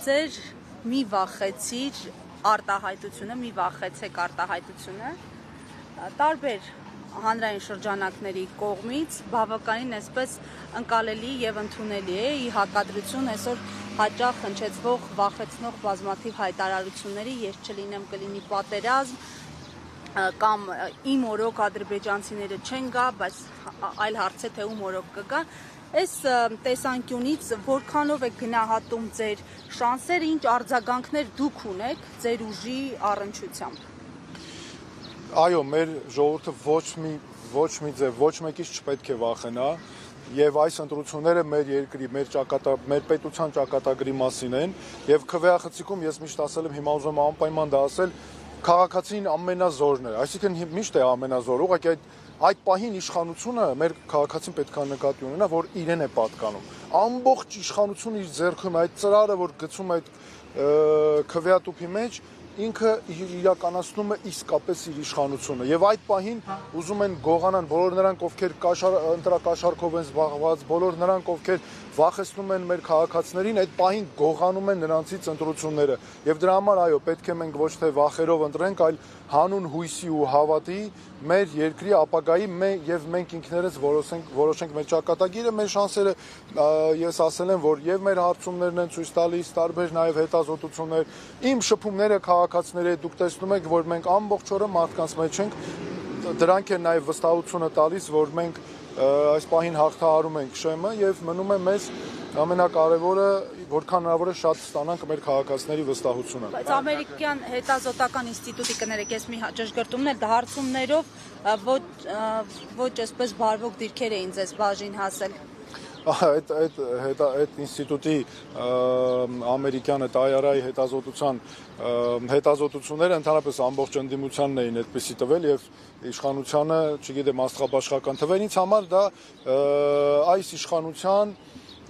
ձեր մի վախեցիր արտահայտությունը, մի վախեցեք արտահայտությունը, տարբեր հանրային շրջանակների կողմից բավականին այսպես ընկալելի եւ ընդունելի է ի հակադրություն այսօր հաճախ հնչեցվող վախեցնող բազմաթիվ հայտարարությունների, ես չլինեմ կլինի պատերազմ կամ իմ օրոք ադրբեջանցիները չեն գա, բայց այլ հարց է թե ում օրոք կգա, այս տեսանկյունից որքանով եք գնահատում ձեր շանսերը, ինչ արձագանքներ դուք ունեք ձեր ուժի առնչությամբ։ Այո, մեր ժողովուրդը ոչ մի ձև, ոչ մեկից չպետք է վախենա, եւ այս ընտրությունները մեր երկրի, մեր պետության ճակատագրի մասին են, եւ քվեախցիկում ես միշտ ասել եմ, հիմա ուզում եմ անպայման դա ասել, քաղաքացին ամենազորն է, այսինքն միշտ է ամենազոր, ուղղակի այդ պահին իշխանությունը մեր քաղաքացին պետք է նկատի ունենա, որ իրեն է պատկանում։ Ամբողջ իշխանությունը իր ձեռքում է, այդ ծրարը, որ գցում է այդ քվեատուփի մեջ, ինքը իրականացնում է իսկապես իր իշխանությունը եւ այդ պահին ուզում են գողանան բոլոր նրանք, ովքեր ընտրակաշառքով են զբաղված, բոլոր նրանք, ովքեր վախեցնում են մեր քաղաքացիներին, այդ պահին գողանում են նրանցից ընտրությունները եւ դրա համար այո, պետք է մենք ոչ թե վախերով ընտրենք, այլ հանուն հույսի ու հավատի մեր երկրի ապագայի եւ մենք ինքներս որոշենք մեր ճակատագիրը, մեր շանսերը ես ասել եմ, որ եւ մեր հարցումներն են ցույց տալիս տարբեր նաեւ հետազոտություններ, իմ շփումները քաղաքացիների հետ դուք տեսնում եք, որ մենք ամբողջ օրը մարդկանց մեջ ենք, դրանք են նաեւ վստահությունը տալիս, որ մենք այս պահին հաղթահարում ենք շեմը եւ մնում է մեզ ամենակարևորը, որքան հնարավոր է շատ ստանանք մեր քաղաքացիների վստահությունը։ Բայց ամերիկյան հետազոտական ինստիտուտի կներեք, ես մի ճշգրտումն էլ հարցումներով ոչ այսպես բարվոք դիրքեր էին ձեզ բաժին հասել։ Այդ ինստիտուտի ամերիկյան IRI հետազոտությունները ընդհանրապես ամբողջ ընդդիմությանն էին այդպիսի տվել եւ իշխանությանը, չգիտեմ, աստղաբաշխական թվեր, ինձ համար դա այս իշխանության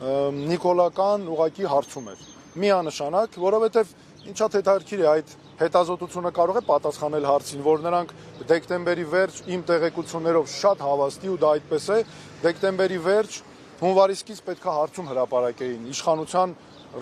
նիկոլական ուղակի հարցում էր։ Միանշանակ, որովհետեւ ինչա հետաքրքիր է այդ հետազոտությունը կարող է պատասխանել հարցին, որ նրանք դեկտեմբերի վերջ իմ տեղեկություններով շատ հավաստի ու դա այդպես է, դեկտեմբերի վերջ հունվարի սկիզբ պետքա հարցում հրապարակեին իշխանության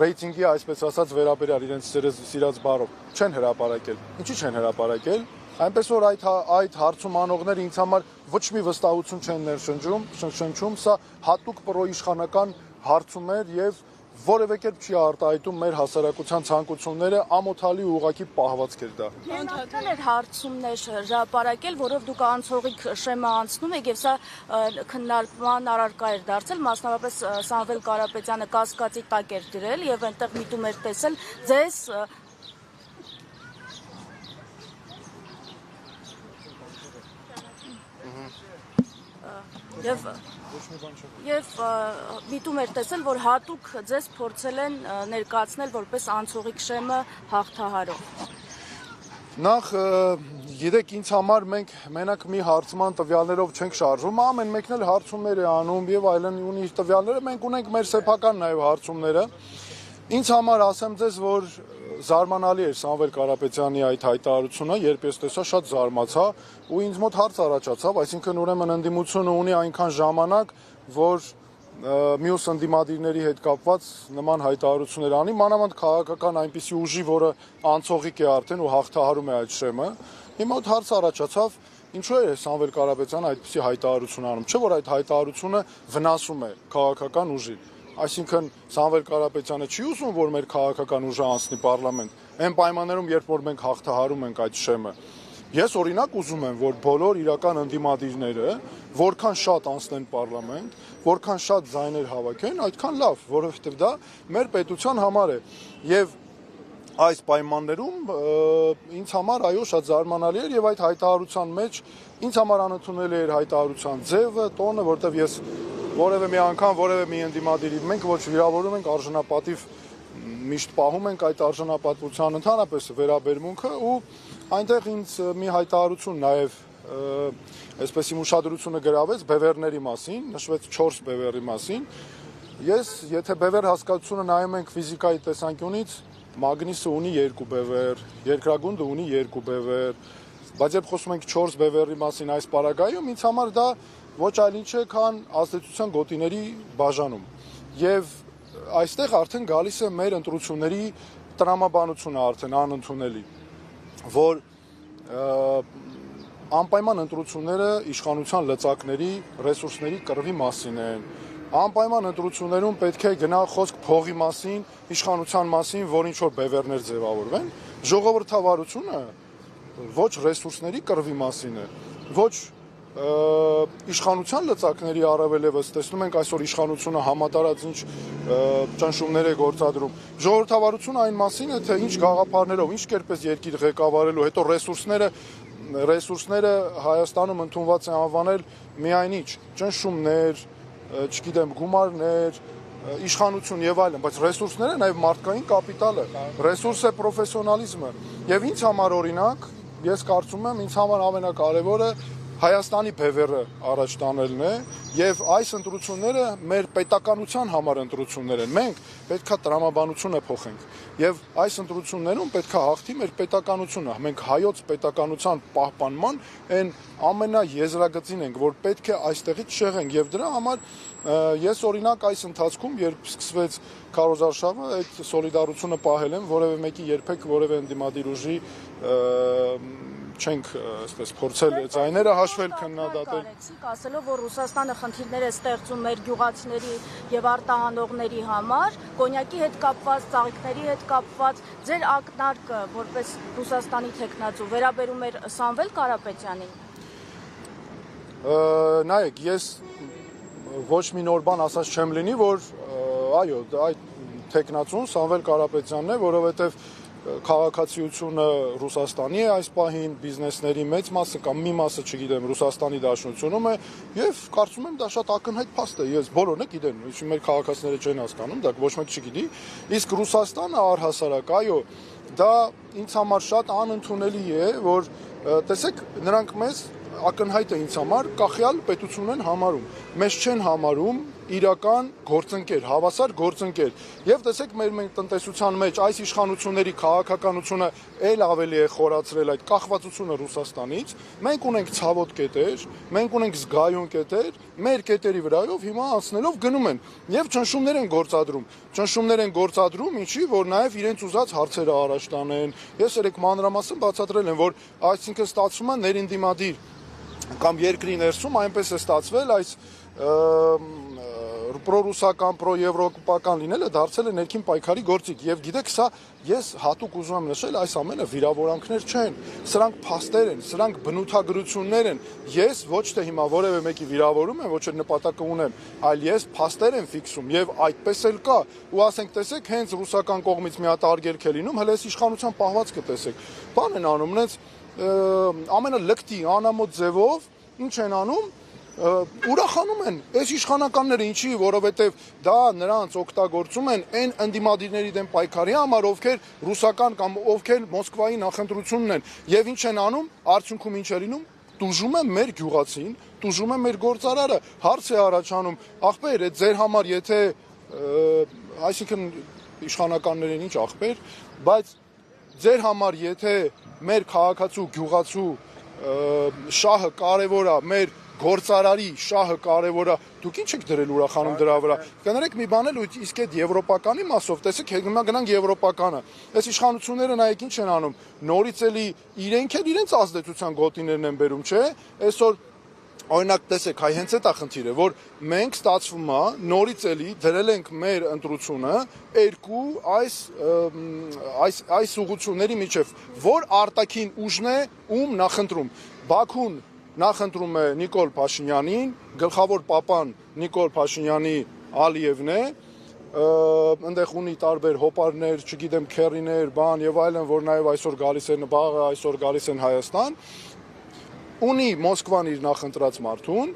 ռեյտինգի, այսպես ասած, վերաբերյալ իրենց սիրած բառով, չեն հրապարակել։ Ինչի չեն հրապարակել։ Այնպես որ այդ հարցում անողները ինձ համար ոչ մի վստահություն չեն ներշնչում, սա հատուկ պրոիշխանական հարցում էր եւ որևէ կերպ չի արտահայտում մեր հասարակության ցանկությունները, ամոթալի ու ուղղակի պահվածք էր դա։ Այնքան էր հարցումներ հրապարակել, որով դուք անցողիկ շեմը անցնում եք եւ սա քննարկման առարկա էր դարձել, մասնավորապես Սամվել Կարապետյանը կասկածի տակ էր դրել եւ այնտեղ միտում էր տեսել ձեզ Եվ միտում էր տեսել, որ հատուկ ձեզ փորձել են ներկայացնել որպես անցողիկ շեմը հաղթահարող։ Նախ, գիտեք, ինձ համար մենք մենակ մի հարցման տվյալներով չենք շարժվում, ամեն մեկն էլ հարցումներ է անում եւ այլն ունի իր տվյալները, մենք ունենք մեր սեփական նաեւ հարցումները։ Ինձ համար ասեմ ձեզ, որ զարմանալի էր Սամվել Կարապետյանի այդ հայտարարությունը, երբ ես տեսա, շատ զարմացա ու ինձ մոտ հարց առաջացավ, այսինքն ուրեմն ընդդիմությունը ունի այնքան ժամանակ, որ մյուս ընդդիմադիրների հետ կապված նման հայտարարություններ անի, մանավանդ քաղաքական այնպիսի ուժի, որը անցողիկ է արդեն ու հաղթահարում է այդ շեմը։ Իմ մոտ հարց առաջացավ, ինչու է Սամվել Կարապետյանը այդպիսի հայտարարություն անում, չէ՞ որ այդ հայտարարությունը վնասում է քաղաքական ուժին։ Այսինքն Սամվել Կարապետյանը չի ուզում, որ մեր քաղաքական ուժը անցնի պարլամենտ, այն պայմաններում, երբ որ մենք հաղթահարում ենք այդ շեմը։ Ես օրինակ ուզում եմ, որ բոլոր իրական ընդդիմադիրները որքան շատ անցնեն պարլամենտ, որքան շատ ձայներ հավաքեն, այդքան լավ, որովհետև դա մեր պետության համար է։ Եվ այս պայմաններում ինձ համար այո շատ զարմանալի էր եւ այդ հայտարարության մեջ ինձ համար անընդունելի էր հայտարարության ձևը, տոնը, որտեղ ես որևէ մի անգամ որևէ մի ընդդիմադիրի մենք ոչ վիրավորում ենք արժանապատիվ միշտ պահում ենք այդ արժանապատվության ընդհանրապես վերաբերմունքը ու այնտեղ ինձ մի հայտարարություն նաեւ այսպես իմ ուշադրությունը գրավեց բևեռների մասին, նշվեց 4 բևեռի մասին։ Ես եթե բևեռ հասկացությունը նայում ենք ֆիզիկայի տեսանկյունից, մագնիսը ունի 2 բևեռ, երկրագունդը ունի 2 բևեռ, բայց երբ խոսում ենք 4 բևեռի մասին այս պարագայում, ինձ համար դա ոչ այլ ինչ է, քան ազդեցության գոտիների բաժանում։ Եվ այստեղ արդեն գալիս է մեր ընտրությունների տրամաբանությունը արդեն անընդունելի, որ անպայման ընտրությունները իշխանության լծակների, ռեսուրսների կռվի մասին են։ Անպայման ընտրություններում պետք է գնա խոսք փողի մասին, իշխանության մասին, որ ինչ որ բևեռներ ձևավորվեն։ Ժողովրդավարությունը ոչ ռեսուրսների կռվի մասին է, ոչ իշխանության լծակների առավել եւս տեսնում ենք այսօր իշխանությունը համատարած ինչ ճնշումներ է գործադրում։ Ժողովրդավարությունը այն մասին է, թե ինչ գաղափարներով, ինչ կերպես երկիր ղեկավարելու, հետո ռեսուրսները Հայաստանում ընդունված է անվանել միայն ինչ ճնշումներ, չգիտեմ, գումարներ, իշխանություն եւ այլն, բայց ռեսուրսները նաեւ մարդկային կապիտալ է, ռեսուրս է պրոֆեսիոնալիզմը։ Եվ ինձ համար օրինակ, ես կարծում եմ, ինձ համար ամենակարևորը Հայաստանի բևեռը առաջ տանելն է եւ այս ընտրությունները մեր պետականության համար ընտրություններ են։ Մենք պետքա տրամաբանությունը փոխենք եւ այս ընտրություններում պետքա հաղթի մեր պետականությունը։ Մենք հայոց պետականության պահպանման այն ամենաեզրագծին ենք, որ պետք է այստեղից շեղենք եւ դրա համար ես օրինակ այս ընթացքում, երբ սկսվեց քարոզարշավը, այդ սոլիդարությունը պահել եմ, որևէ մեկի երբեք որևէ ընդդիմադիր ուժի չենք այսպես փորձել ձայները հաշվել քննադատել։ Ասելով, որ Ռուսաստանը խնդիրներ է ստեղծում մեր գյուղացիների եւ արտահանողների համար, կոնյակի հետ կապված, ծաղիկների հետ կապված, ձեր ակնարկը որպես Ռուսաստանի թեկնածու վերաբերում էր Սամվել Կարապետյանին։ Նայեք, ես ոչ մի նոր բան ասած չեմ լինի, որ այո, այդ թեկնածուն Սամվել Կարապետյանն է, որովհետեւ քաղաքացիությունը Ռուսաստանի է այս պահին, բիզնեսների մեծ մասը կամ մի մասը, չգիտեմ, Ռուսաստանի Դաշնությունում է եւ կարծում եմ դա շատ ակնհայտ փաստ է։ Ես բոլորն գիտեն, ինչ մեր քաղաքացիները չեն հասկանում, դա ոչ մեկ չգիտի։ Իսկ Ռուսաստանը առհասարակ, այո, դա ինձ համար շատ անընդունելի է, որ տեսեք, նրանք մեզ ակնհայտ է ինձ համար կախյալ պետություն են համարում։ Մեզ չեն համարում իրական գործընկեր, հավասար գործընկեր։ Եվ տեսեք մեր տնտեսության մեջ այս իշխանությունների քաղաքականությունը ել ավելի է խորացրել այդ կախվածությունը Ռուսաստանից։ Մենք ունենք ցավոտ կետեր, մենք ունենք զգայուն կետեր, մեր կետերի վրայով հիմա անցնելով գնում են եւ ճնշումներ են գործադրում։ Ճնշումներ են գործադրում, ինչի որ նաեւ իրենց ուզած հարցերը առաջ տանեն։ Ես երեք մանրամասն բացատրել եմ, որ այսինքն ստացվում է ներընդդիմադիր կամ երկրի ներսում այնպես է ստացվել այս պրոռուսական, պրոեվրոպական լինելը դարձել է ներքին պայքարի գործիք եւ գիտեք սա ես հատուկ ուզում եմ նշել այս ամենը վիրավորանքներ չեն, սրանք փաստեր են, սրանք բնութագրություններ են։ Ես ոչ թե հիմա որևէ մեկի վիրավորում եմ, ոչ էլ նպատակը ունեմ, այլ ես փաստեր եմ ֆիքսում եւ այդպես էլ կա։ Ու ասենք տեսեք, հենց ռուսական կողմից մի հատ արգելք է լինում, հենց իշխանության պահվածքը տեսեք։ Բան են անում, հենց ամենալկտի անամոթ ձևով ինչ են անում, ուրախանում են այս իշխանականները, ինչի, որովհետև դա նրանց օգտագործում են այն ընդդիմադիրների դեմ պայքարի համար, ովքեր ռուսական կամ ովքեր Մոսկվայի նախընտրությունն են, եւ ինչ են անում, արդյունքում ինչ է լինում, տուժում է մեր գյուղացին, տուժում է մեր գործարարը, հարց է առաջանում, ախպեր, այդ ձեր համար եթե, այսինքն իշխանականներին ինչ ախպեր, բայց ձեր համար եթե մեր քաղաքացու գյուղացու շահը կարևոր է, մեր գործարարի շահը կարևոր է, դուք ինչ եք դրել ուրախանում դրա վրա։ Կներեք մի բան էլ ու իսկ այդ եվրոպականի մասով, տեսեք, հիմա գնանք եվրոպականը։ Այս իշխանությունները նայեք ինչ են անում, նորից էլի իրենք էլ իրենց ազդեցության գոտիներն են բերում, չէ՞։ Այսօր օրինակ տեսեք, հայ հենց այդ է խնդիրը, որ մենք ստացվում է նորից էլի դրել ենք մեր ընտրությունը երկու այս ուղղությունների միջև, որ արտաքին ուժն է ում նախընտրում։ Բաքուն նախընտրում է Նիկոլ Փաշինյանին, գլխավոր պապան Նիկոլ Փաշինյանի Ալիևն է, այնտեղ ունի տարբեր հոպարներ, չգիտեմ, քերիներ, բան եւ այլն, որ նաեւ այսօր գալիս են բաղը, այսօր գալիս են Հայաստան, ունի Մոսկվան իր նախընտրած մարդուն,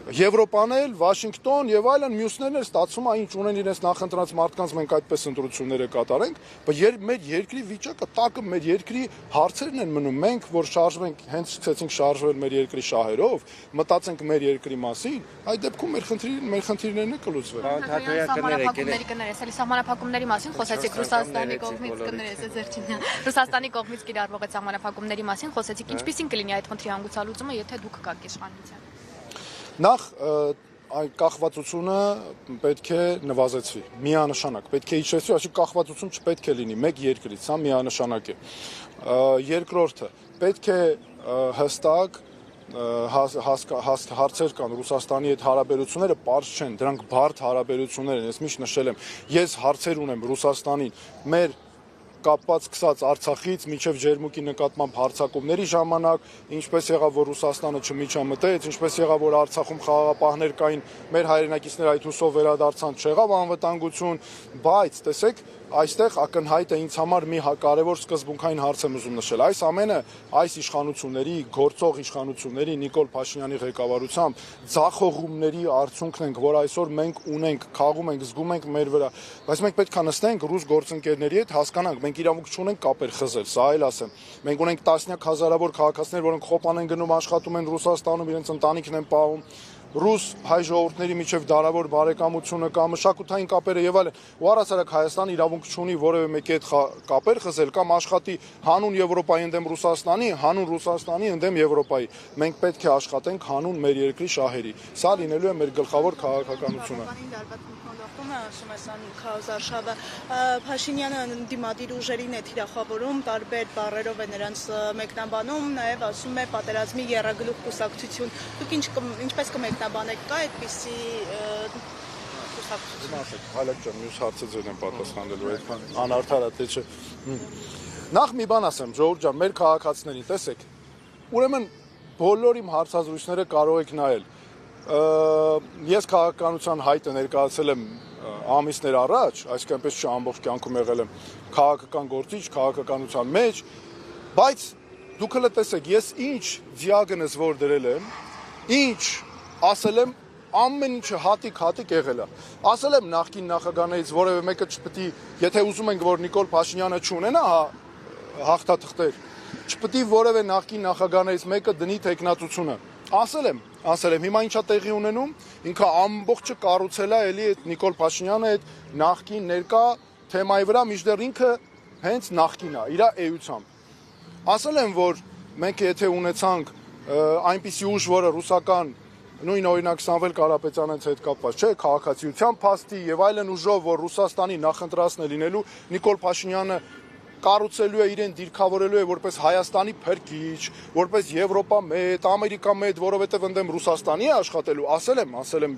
Եվրոպան էլ, Վաշինգտոն եւ այլն մյուսներն էլ ստացվում է ինչ ունեն իրենց նախընտրած մարդկանց մենք այդպես ընտրությունները կատարենք, բայց մեր երկրի վիճակը տակը մեր երկրի հարցերն են մնում, մենք որ շարժվենք, հենց սկսեցինք շարժվել մեր երկրի շահերով, մտածենք մեր երկրի մասին, այդ դեպքում մեր խնդիրներն է կլուծվել։ Սահմանափակումների մասին խոսեցիք Ռուսաստանի կողմից Ռուսաստանի կողմից կիրառվող այդ սահմանափակումների մասին խոսեցիք, ինչպիսին կլինի այդ խնդրի հանգուցալուծումը, եթե դուք գաք իշխանության։ Նախ Այն կախվածությունը պետք է նվազեցվի, միանշանակ, պետք է իջեցվի, այսինքն կախվածություն չպետք է լինի մեկ երկրից, սա միանշանակ է։ Երկրորդը, պետք է հստակ հարցեր կան Ռուսաստանի հետ հարաբերությունները պարզ չեն, դրանք բարդ հարաբերություններ են, ես միշտ նշել եմ, ես հարցեր ունեմ Ռուսաստանին, մեր կապված սկսած Արցախից մինչև Ջերմուկի նկատմամբ հարձակումների ժամանակ, ինչպես եղավ, որ Ռուսաստանը չմիջամտեց, ինչպես եղավ, որ Արցախում խաղաղապահներ կային, մեր հայրենակիցները այդ հուսով վերադարձան, չեղավ անվտանգություն, բայց տեսեք, այստեղ ակնհայտ է ինձ համար մի կարևոր սկզբունքային հարց եմ ուզում նշել։ Այս ամենը այս իշխանությունների, գործող իշխանությունների Նիկոլ Փաշինյանի ղեկավարությամբ ձախողումների արդյունքն ենք, որ այսօր մենք ունենք, խաղում ենք, զգում ենք մեր վրա, բայց մենք պետք է նստենք ռուս գործընկերների հետ, հասկանանք, մենք իրավունք չունենք կապեր խզել, սա այլ ասեմ։ Մենք ունենք տասնյակ հազարավոր քաղաքացիներ, որոնք խոպան են գնում, աշխատում են Ռուսաստանում, իրենց ընտանիքն են պահում, ռուս հայ ժողովուրդների միջև դարավոր բարեկամությունը կամ մշակութային կապերը եւ այլն, ու առասարակ Հայաստանը իրավունք չունի որևէ մեկի հետ կապեր խզել կամ աշխատի հանուն Եվրոպայի ընդդեմ Ռուսաստանի, հանուն Ռուսաստանի ընդդեմ Եվրոպայի։ Մենք պետք է աշխատենք հանուն մեր երկրի շահերի։ Սա լինելու է մեր գլխավոր քաղաքականությունը։ Ասում ես քարոզարշավը Փաշինյանը դիմադիր ուժերին է թիրախավորում, տարբեր բառերով է նրանց մեկնաբանում, նաև ասում է պատերազմի եռագլուխ կուսակցություն։ Դուք ինչպես կմեկնաբանեք, կա այդպիսի կուսակցություն։ Ասեք, հալակ ջան, մյուս հարցը ձեր են պատասխանելու, այդքան անարդար է, թե չէ։ Նախ մի բան ասեմ, ժողովուրդ ջան, մեր քաղաքացիներին, տեսեք, ուրեմն բոլոր իմ հարցազրույցները կարող եք նայել։ Ես քաղաքականության հայտը ներկայացել եմ ամիսներ առաջ, այսինքն այնպես չամբողջ կյանքում եղել եմ քաղաքական գործիչ, քաղաքականության մեջ, բայց դուք հələ տեսեք, ես ինչ դիագնոզ որ դրել եմ, ինչ ասել եմ, ամեն ինչը հատիկ եղել է։ Ասել եմ նախկին նախագահներից որևէ մեկը չպետք է, եթե ուզում ենք որ Նիկոլ Փաշինյանը չունենա հաղթաթղթեր, չպետք է որևէ նախկին նախագահներից մեկը դնի տեխնատությունը։ Ասել եմ, հիմա ինչա տեղի ունենում, ինքը ամբողջը կառուցել է էլի այդ Նիկոլ Փաշինյանը այդ նախկին ներկա թեմայի վրա, մինչդեռ ինքը հենց նախկին է, իր էությամբ։ Ասել եմ, որ մենք եթե ունեցանք այնպիսի ուժ, որը ռուսական նույն օրինակ Սամվել Կարապետյանից հետ կապված չէ, քաղաքացիության փաստի եւ այլն ուժով, որ Ռուսաստանի նախընտրածն է լինելու, Նիկոլ Փաշինյանը կառուցելու է իրեն դիրքավորելու է որպես Հայաստանի փրկիչ, որպես Եվրոպա մեծ, Ամերիկա մեծ, որովհետև ընդդեմ Ռուսաստանի է աշխատելու, ասել եմ,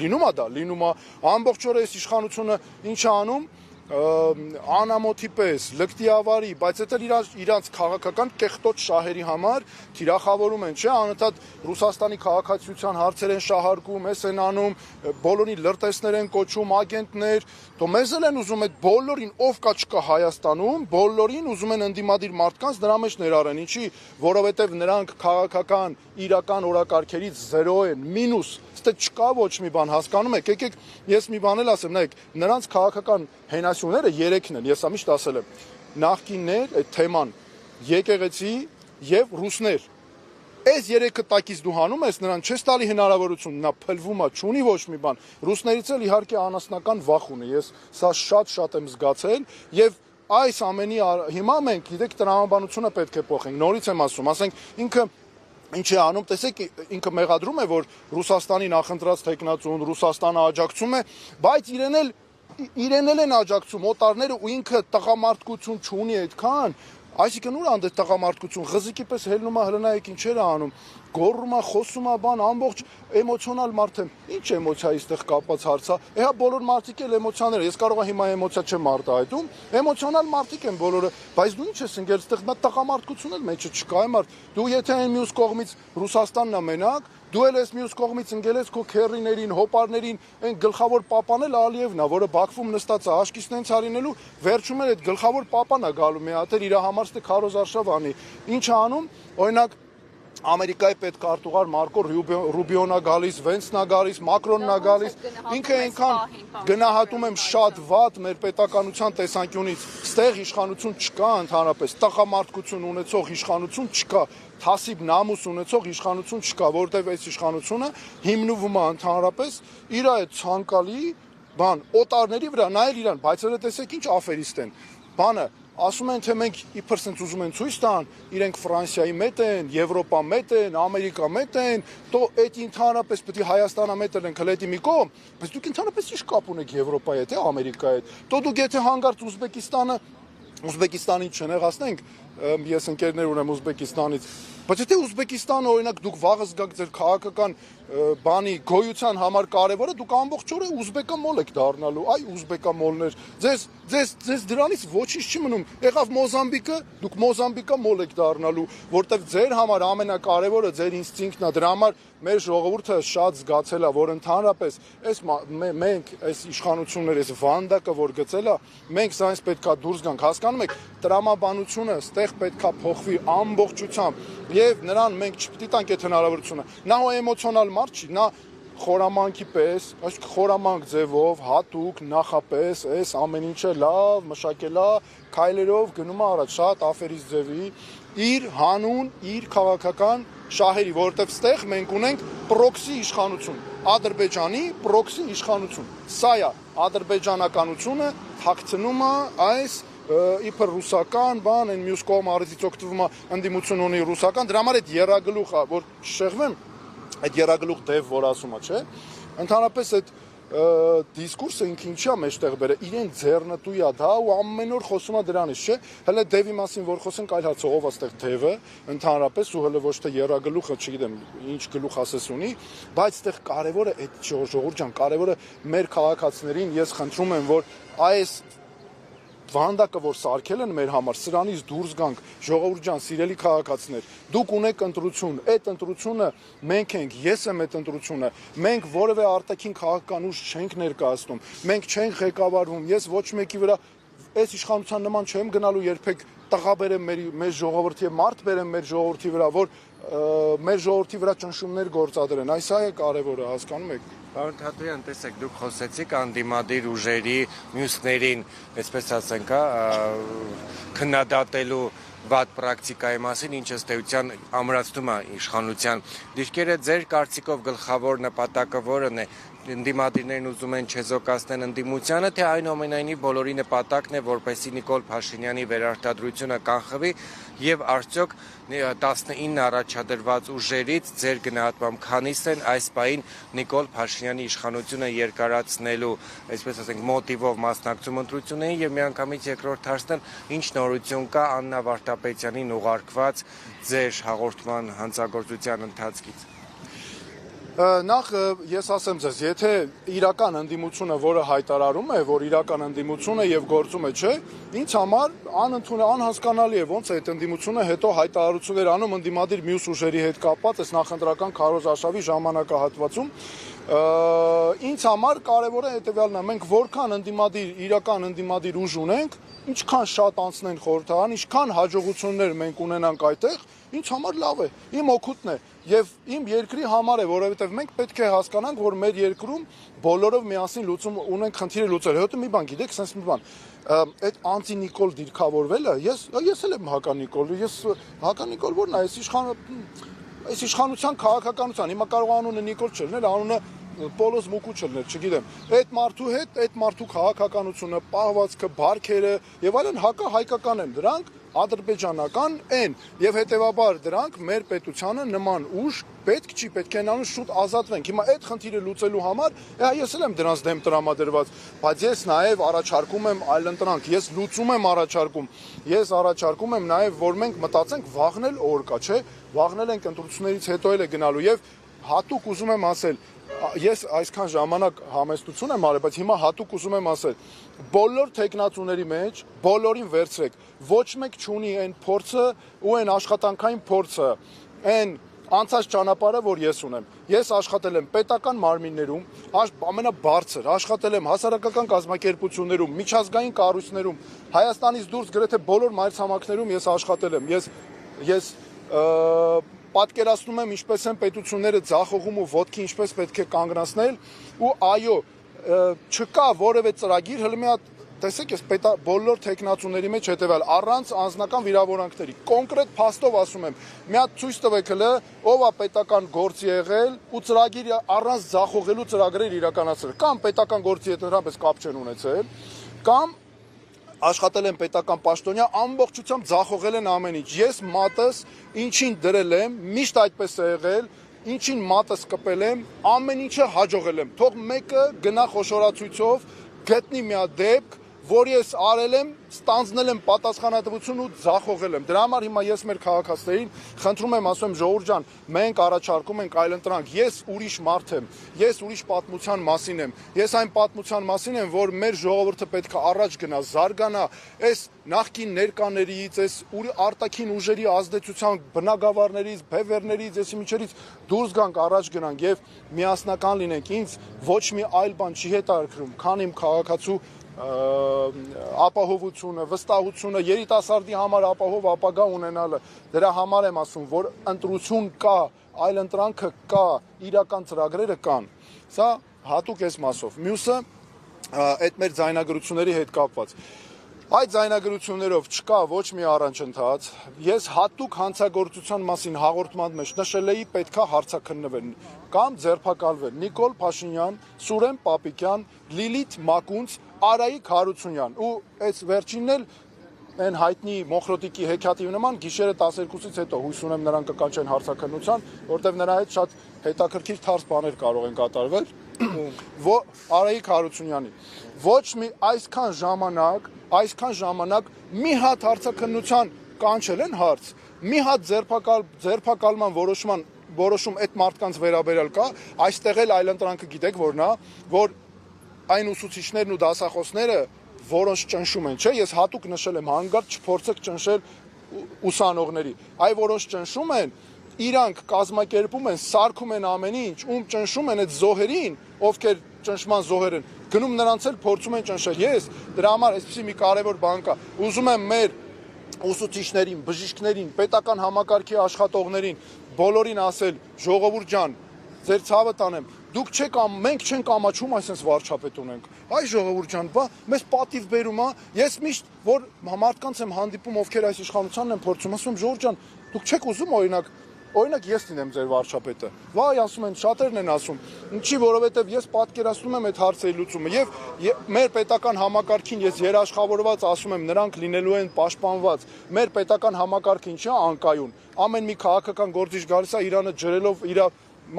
լինում է դա, լինում է, ամբողջ օրը այս իշխանությունը ինչ է անում, անամոթի պես, լկտիավարի, բայց դա իրանց քաղաքական կեղտոտ շահերի համար թիրախավորում են, չէ, անընդհատ Ռուսաստանի քաղաքացիության հարցեր են շահարկում, էս են անում, բոլորին լրտեսներ են կոչում, ագենտներ, դու մեզ են ուզում այդ բոլորին, ով կա չկա Հայաստանում, բոլորին ուզում են ընդդիմադիր մարդկանց դրա մեջ ներառեն, ինչի, որովհետև նրանք քաղաքական իրական օրակարգերից 0 են, մինուս, չկա ոչ մի բան, հասկանում եք, եկեք ես մի բան էլ ասեմ, նայեք, նրանց քաղաքական հենասյուները 3-ն են, ես սա միշտ ասել եմ, նախկիններ, այդ թեման, եկեղեցի եւ ռուսներ։ Այս 3-ը տակից դու հանում ես, նրան չես տալի հնարավորություն, նա փլվում է, չունի ոչ մի բան։ Ռուսներից էլ իհարկե անասնական վախ ունի, ես սա շատ եմ զգացել եւ այս ամենի հիմա մենք, գիտեք, տրամաբանությունը պետք է փոխենք, նորից եմ ասենք, ինքը ինչ է անում, տեսեք, ինքը մեղադրում է, որ Ռուսաստանի նախընտրած տեխնացուն, Ռուսաստանը աջակցում է, բայց իրեն էլ են աջակցում օտարները ու ինքը տղամարդկություն չունի այդքան, այսինքն ուր անդե տղամարդկություն, ղզիկի պես հելնում է հրնայեք ինչեր է անում, գոռում է, խոսում է բան, ամբողջ էմոցիոնալ մարդ եմ, ինչ էմոցիա այստեղ կապված հարց է, հա բոլոր մարդիկ էլ էմոցիաներ, ես կարող եմ հիմա էմոցիա չեմ արտահայտում, էմոցիոնալ մարդիկ են բոլորը, բայց դու ինչ ես ընկել, այստեղ նա տղամարդկություն էլ մեջը չկա, այ մարդ, դու եթե այն մյուս կողմից Ռուսաստանն է մենակ, դու էլ ես մյուս կողմից ընկել ես քո քերիներին, հոպարներին, այն գլխավոր պապան էլ Ալիևն է, որը Բաքվում նստած է, աշկիսն են ցարինելու, վերջում էլ այդ գլխավոր պապան է գալու մի հատ իր համար ստե քարոզարշավ անի։ Ինչ է անում, օրինակ Ամերիկայի պետքարտուղար Մարկո Ռուբիոն է գալիս, Վենսն է գալիս, Մակրոնն է գալիս, ինքը այնքան գնահատում եմ շատ վատ մեր պետականության տեսանկյունից, ստեղ իշխանություն չկա ընդհանրապես, տղամարդկություն ունեցող իշխանություն չկա, թասիբ նամուս ունեցող իշխանություն չկա, որտեղ այս իշխանությունը հիմնվում է ընդհանրապես իր այդ ցանկալի բան օտարների վրա նայել իրան, բայց հələ տեսեք ինչ աֆերիստ են։ Բանը ասում են թե մենք իբր sense ուզում են ցույց տան, իրենք Ֆրանսիայի մետ են, Եվրոպա մետ են, Ամերիկա մետ են, то այդ ընդհանրապես պետք է Հայաստանը մետ են քլետի մի կողմ, բայց դուք ընդհանրապես ինչ կապ ունեք Եվրոպայի հետ, Ամերիկայի հետ։ То դուք եթե հանգարց Ուզբեկիստանին չնեղացնենք, ես ընկերներ ունեմ Ուզբեկիստանից, բայց եթե Ուզբեկիստանը օրինակ դուք վաղը զգաք ձեր քաղաքական բանի գոյության համար կարևորը, դուք ամբողջ օրը ուզբեկամոլ եք դառնալու, այ ուզբեկամոլներ, ձեզ դրանից ոչինչ չի մնում, եղավ Մոզամբիկը, դուք Մոզամբիկամոլ եք դառնալու, որտեվ ձեր համար ամենակարևորը ձեր ինստինկտն է, դրա համար մեր ժողովուրդը շատ զգացել է, որ ընդհանրապես մենք այս իշխանությունները, այս վանդակը, որ գծել է, մենք սրանից պետքա դուրս գանք, հասկանում եք, տրամաբանությունը ստեղ պետքա փոխվի ամբողջությամբ եւ նրան մենք չպետք է տանք այդ հնարավորությունը։ Նա էմոցիոնալ մարդ չի, նա խորամանքի պես, այսինքն խորամանկ ձևով, հատուկ, նախապես, այս ամեն ինչը լավ, մշակելա, քայլերով գնում է առաջ, շատ աֆերից ձևի, իր հանուն, իր քաղաքական շահերի, որովհետև ստեղ մենք ունենք պրոքսի իշխանություն, Ադրբեջանի պրոքսի իշխանություն։ Սա է ադրբեջանականությունը թաքցնում է այս իբր ռուսական բան, այն մյուս կողմը արեցից օգտվում է ընդդիմություն ունի ռուսական, դրա համար այդ երագլուխը, որ չշեղվեմ, այդ երագլուխ դև, որ ասում է, չէ, ընդհանրապես այդ դիսկուրսը ինքը ինչի է մեջտեղ բերել, իրեն ձեռնտու է դա ու ամեն օր խոսում է դրանից, չէ, հələ դևի մասին որ խոսենք, այլ հաց ով է ստեղ դևը, ընդհանրապես ու հələ ոչ թե երագլուխը, չգիտեմ, ինչ գլուխ ասես ունի, բայց ստեղ կարևորը այդ ժողովուրդ ջան, կարևորը մեր քաղաքացիներին ես խնդրում եմ, որ այս վանդակը, որ սարքել են մեր համար, սրանից դուրս գանք, ժողովուրդ ջան, սիրելի քաղաքացիներ, դուք ունեք ընտրություն, այդ ընտրությունը մենք ենք, ես եմ այդ ընտրությունը, մենք որևէ արտաքին քաղաքական ուժ չենք ներկայացնում, մենք չենք ղեկավարվում, ես ոչ մեկի վրա այս իշխանության նման չեմ գնալու երբեք տղա բերեմ մեր ժողովրդի մարդ բերեմ մեր ժողովրդի վրա, որ մեր ժողովրդի վրա ճնշումներ գործադրեն, այս է կարևորը, հասկանում եք։ Պարոն Թաթոյան, տեսեք, դուք խոսեցիք անդիմադիր ուժերի մյուսներին, այսպես ասենք, քննադատելու վատ պրակտիկայի մասին, ինչը ըստ էության ամրացնում է իշխանության դիրքերը, ձեր կարծիքով գլխավոր նպատակը որն է, ընդդիմադիրներն ուզում են չեզոքացնել ընդդիմությանը, թե այնուամենայնիվ բոլորի նպատակն է, որպեսզի Նիկոլ Փաշինյանի վերարտադրությունը կանխվի եւ արդյոք 19 առաջադրված ուժերից ձեր գնահատմամբ քանիս են այս պահին Նիկոլ Փաշինյանի իշխանությունը երկարացնելու, այսպես ասենք, մոտիվով մասնակցում ընտրություններին եւ միանգամից երկրորդ հարցն ինչ նորություն կա Աննա Վարդապետյանին ուղարկված ձեր հաղորդման հանցագործության ընթացքից։ Նախ ես ասեմ ձեզ, եթե իրական ընդդիմությունը, որը հայտարարում է, որ իրական ընդդիմություն է եւ գործում է, չէ, ինձ համար անհասկանալի է ոնց է այդ ընդդիմությունը հետո հայտարարություններ անում ընդդիմադիր մյուս ուժերի հետ կապված այս նախընտրական քարոզարշավի ժամանակահատվածում։ Ինձ համար կարևորը հետեւյալն է, մենք որքան իրական ընդդիմադիր ուժ ունենք, ինչքան շատ անցնեն խորհրդարան, ինչքան հաջողություններ մենք ունենանք այդտեղ, ինձ համար լավ է, իմ օգուտն է եւ իմ երկրի համար է, որովհետեւ մենք պետք է հասկանանք, որ մեր երկրում բոլորով միասին լուծում ունենք խնդիրը լուծել։ Հետո մի բան գիտեք, sense մի բան, այդ անտի Նիկոլ դիրքավորվելը, ես էլ եմ Հական Նիկոլ, Հական Նիկոլ որն է, այս իշխանության քաղաքականության, հիմա կարող անունը Նիկոլ չլներ, անունը Պոլոս Մուկուչելն էր, չգիտեմ։ Այդ մարդու հետ, այդ մարդու քաղաքականությունը, պահվածքը, բարքերը եւ այլն հայկական են, դրանք ադրբեջանական են եւ հետեւաբար դրանք մեր պետությանը նման ուժ պետք է նրանց շուտ ազատվենք։ Հիմա այդ խնդիրը լուծելու համար ես էլ եմ դրանց դեմ տրամադրված, բայց ես նաեւ առաջարկում եմ այլընտրանք, ես լուծում եմ առաջարկում։ Ես առաջարկում եմ նաեւ, որ մենք մտածենք վաղնել օր կա, չէ՞, վաղնել ենք ընտրություններից հետո էլ է գնալու եւ հատուկ ուզում եմ ասել, ես այսքան ժամանակ համեստություն եմ արել, բայց հիմա հատուկ ուզում եմ ասել, բոլոր տեխնացուների մեջ բոլորին վերցրեք, ոչ մեկ չունի այն փորձը ու այն աշխատանքային փորձը, այն անցած ճանապարհը, որ ես ունեմ։ Ես աշխատել եմ պետական մարմիններում, ամենաբարձր, աշխատել եմ հասարակական կազմակերպություններում, միջազգային կառույցներում, Հայաստանից դուրս գրեթե բոլոր մայրցամաքներում ես աշխատել եմ։ Ես պատկերացնում եմ ինչպես են պետությունները ձախողում ու ոտքի ինչպես պետք է կանգնացնել ու այո չկա որևէ ծրագիր հələ մի հատ տեսեք, ես բոլոր տեխնացուների մեջ հետևյալ առանց անձնական վիրավորանքների կոնկրետ փաստով ասում եմ, մի հատ ցույց տվեք հələ, ով է պետական գործի եղել ու ծրագիր առանց ձախողելու ծրագրեր իրականացրել, կամ պետական գործի հետ ընդհանրապես կապ չեն ունեցել, կամ աշխատել են պետական պաշտոնյա, ամբողջությամբ ձախողել են ամեն ինչ։ Ես մատս ինչին դրել եմ, միշտ այդպես է եղել, ինչին մատս կպել եմ, ամեն ինչը հաջողել եմ։ Թող մեկը գնա խոշորացույցով, գտնի մի հատ դեպք, որ ես արել եմ, ստանձնել եմ պատասխանատվություն ու ձախողել եմ։ Դրա համար հիմա ես մեր քաղաքացիներին խնդրում եմ, ասում եմ, ժողովուրդ ջան, մենք առաջարկում ենք այլընտրանք։ Ես ուրիշ մարդ եմ, ես ուրիշ պատմության մասին եմ։ Ես այն պատմության մասին եմ, որ մեր ժողովուրդը պետք է առաջ գնա, զարգանա, այս նախկին ներկաներից, այս արտաքին ուժերի ազդեցության բնագավառներից, բևեռներից, այսի միջերից դուրս գանք, առաջ գնանք եւ միասնական լինենք։ Ինձ ոչ մի այլ բան չի հետաքրքրում, քան իմ քաղաքացու ապահովությունը, վստահությունը, երիտասարդի համար ապահով ապագա ունենալը։ Դրա համար եմ ասում, որ ընտրություն կա, այլընտրանքը կա, իրական ծրագրերը կան։ Սա հատուկ էս մասով։ Մյուսը այդ մեր ձայնագրությունների հետ կապված։ Այդ ձայնագրություններով չկա ոչ մի առաջընթաց։ Ես հատուկ հանցագործության մասին հաղորդման մեջ նշել էի պետքա հարցաքննվեն կամ ձերբակալվեն Նիկոլ Փաշինյան, Սուրեն Պապիկյան, Լիլիթ Մակունց, Արայիկ Հարությունյան ու այս վերջինն էլ այն հայտնի Մոխրոտիկի հեքիաթի նման գիշերը 12-ից հետո հույս ունեմ նրանք կկանչեն հարցաքննության, որտեղ նրա հետ շատ հետաքրքիր թարս բաներ կարող են կատարվել։ Արայիկ Հարությունյանի ոչ մի այսքան ժամանակ մի հատ հարցաքննության կանչել են հարց, մի հատ ձերբակալման որոշում այդ մարդկանց վերաբերյալ կա, այստեղ էլ այլընտրանքը գիտեք որն է, որ այն ուսուցիչներն ու դասախոսները, որոնց ճնշում են, չէ, ես հատուկ նշել եմ, հանգարտ չփորձեք ճնշել ուսանողների, այ որոնց ճնշում են, իրանք կազմակերպում են, սարքում են ամեն ինչ, ում ճնշում են այդ զոհերին, ովքեր ճնշման զոհեր են, գնում նրանց էլ փորձում են ճնշել։ Ես դրա համար այսպեսի մի կարևոր բան կա, ուզում եմ մեր ուսուցիչներին, բժիշկներին, պետական համակարգի աշխատողներին, բոլորին ասել, ժողովուրդ ջան, ձեր ցավը տանեմ, դուք չեք մենք չենք ամաչում այսպես վարչապետ ունենք։ Այ ժողովուրդ ջան, բա մեզ պատիվ բերում է։ Ես միշտ որ մարդկանց եմ հանդիպում, ովքեր այս իշխանությանն են փորձում, ասում եմ ժողովուրդ ջան, դուք չեք ուզում օրինակ ես լինեմ ձեր վարչապետը։ Վայ, ասում են, շատերն են ասում։ Ինչի, որովհետև ես պատկերացնում եմ այդ հարցերի լուծումը եւ մեր պետական համակարգին ես երաշխավորված ասում եմ, նրանք լինելու են պաշտպանված։ Մեր պետական համակարգը ինչի է անկայուն։ Ամեն մի քաղաքական գործիչ գալիս է Իրանը ջրելով, իր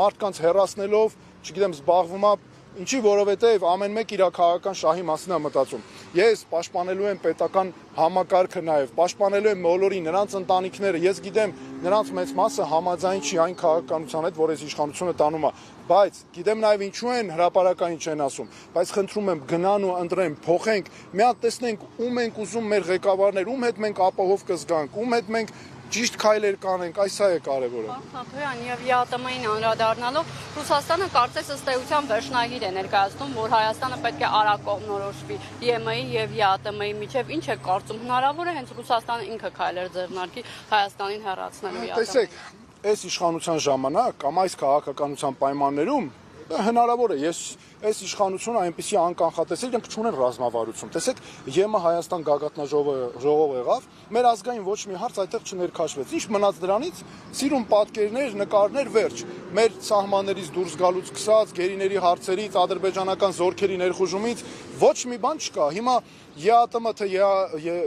մարդկանց հեռացնելով, չգիտեմ, զբաղվում է ինչի, որովհետև ամեն մեկ իր քաղաքական շահի մասին է մտածում։ Ես պաշտպանելու եմ պետական համակարգը նաև, պաշտպանելու եմ բոլորի նրանց ընտանիքները։ Ես գիտեմ, նրանց մեծ մասը համաձայն չի այն քաղաքականության հետ, որ այս իշխանությունը տանում է, բայց գիտեմ նաև ինչու են հրապարակային չեն ասում, բայց խնդրում եմ գնան ու ընտրեն, փոխենք, մի հատ տեսնենք ում ենք ուզում մեր ղեկավարներ, ում հետ մենք ապահով կզգանք, ում հետ մենք ճիշտ քայլեր կանենք, այս է կարևորը։ Խախոյան եւ ԵԱՏՄ-ին անդրադառնալով Ռուսաստանը կարծես ըստ էության վերջնագիր է ներկայացնում, որ Հայաստանը պետք է արագ կողմնորոշվի ԵՄ-ի եւ ԵԱՏՄ-ի միջեւ, ինչ է կարծում, հնարավոր է հենց Ռուսաստանը ինքը քայլեր ձեռնարկի Հայաստանին հեռացնելու ԵԱՏՄ-ին։ Տեսեք, այս իշխանության ժամանակ կամ այս քաղաքականության պայմաններում հնարավոր է, ես այս իշխանությունը այնպեսի անկանխատեսել, իրենք չունեն ռազմավարություն։ Տեսեք, ԵՄ Հայաստան գագաթնաժողով եղավ, մեր ազգային ոչ մի հարց այդտեղ չներքաշվեց։ Ինչ մնաց դրանից, սիրուն պատկերներ, նկարներ, վերջ։ Մեր սահմաններից դուրս գալուց սկսած, գերիների հարցերից, ադրբեջանական զորքերի ներխուժումից ոչ մի բան չկա։ Հիմա ԵԱՏՄ թե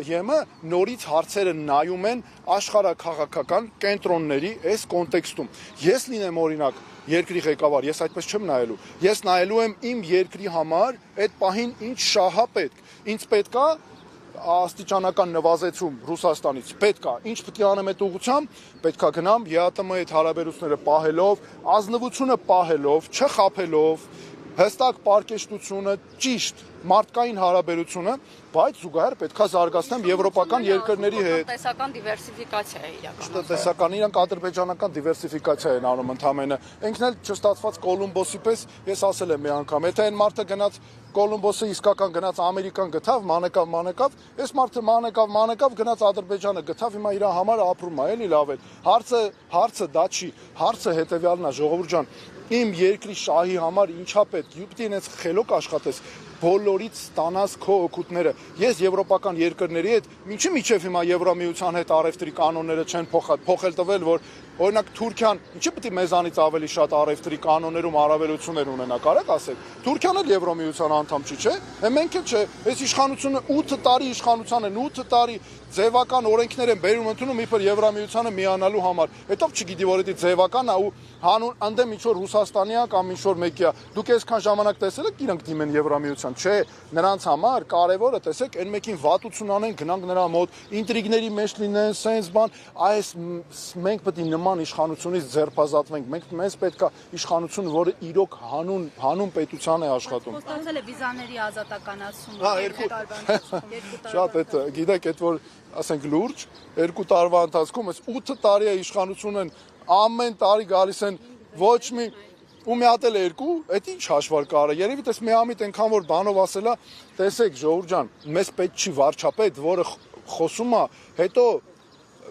ԵՄ նորից հարցերը նայում են աշխարհաքաղաքական կենտրոնների այս կոնտեքստում։ Ես լինեմ օրինակ երկրի ղեկավար, ես այդպես չեմ նայելու։ Ես նայելու եմ իմ երկրի համար այդ պահին ինչ շահ է պետք։ Ինձ պետք է աստիճանական նվազեցում Ռուսաստանից, պետք է, ինչ պետք է անեմ այդ ուղղությամբ, պետք է գնամ ԵԱՏՄ-ի հետ հարաբերությունները պահելով, ազնվությունը պահելով, չխաբելով, հստակ պարկեշտությունը, ճիշտ մարդկային հարաբերությունը, բայց զուգահեռ պետք է զարգացնեմ եվրոպական երկրների հետ։ Տնտեսական դիվերսիֆիկացիա է իրականացնում։ Տնտեսական, իրանք ադրբեջանական դիվերսիֆիկացիա են անում ընդամենը։ Ինքն էլ չստացված Կոլումբոսի պես, ես ասել եմ մի անգամ, եթե այն մարդը գնաց Կոլումբոսը իսկական գնաց Ամերիկան գտավ, մանեկավ, այս մարդը մանեկավ գնաց Ադրբեջանը գտավ, հիմա իր համար ապրում է, էլի լավ է։ Հարցը դա չի, հարցը հետեւյալն է, ժողովուրդ ջան, իմ երկրի շահի համար ինչա պետք, պիտի ինձ խելոք աշխատես։ բոլորից ստանաս քո օգուտները։ Ես եվրոպական երկրների հետ ինչի միջև հիմա Եվրամիության հետ առևտրի կանոնները չեն փոխել տվել, որ օրինակ Թուրքիան ինչի պետք է մեզանից ավելի շատ առևտրի կանոններում առավելություններ ունենա, կարեք ասեք։ Թուրքիան էլ Եվրամիության անդամ չի, չէ՞։ Մենք էլ չէ։ Այս իշխանությունը 8 տարի իշխանության են, 8 տարի ձևական օրենքներ են բերում ընդունում իբր Եվրամիությանը միանալու համար։ Հետո չգիտի որ դա ձևական է ու հանուն անդեմ ինչ որ Ռուսաստանիա կամ ինչ որ մեկիա։ Դուք այսքան ժամանակ տեսել եք իրանք դիմեն Եվրամիության, չէ։ Նրանց համար կարևորը տեսեք այն մեկին վատություն անեն, գնանք նրա մոտ, ինտրիգների մեջ լինեն, սենց բան, այս մենք պետք է նման իշխանությունից ձերբազատվենք։ Մեզ պետք է իշխանություն, որը իրոք հանուն պետության է աշխատում։ Խոստացել է վիզաների ազատականացումը։ Հա, շատ է, գիտեք, այդ որ ասենք լուրջ 2 տարվա ընթացքում այս 8 տարի է իշխանություն են ամեն տարի գալիս են ոչ մի ու մի հատ էլ 2, այդ ինչ հաշվարկարը։ Երևի տես միամիտ այնքան որ բանով ասելա, տեսեք ժողովուրդ ջան, մեզ պետք չի վարչապետ, որը խոսում է, հետո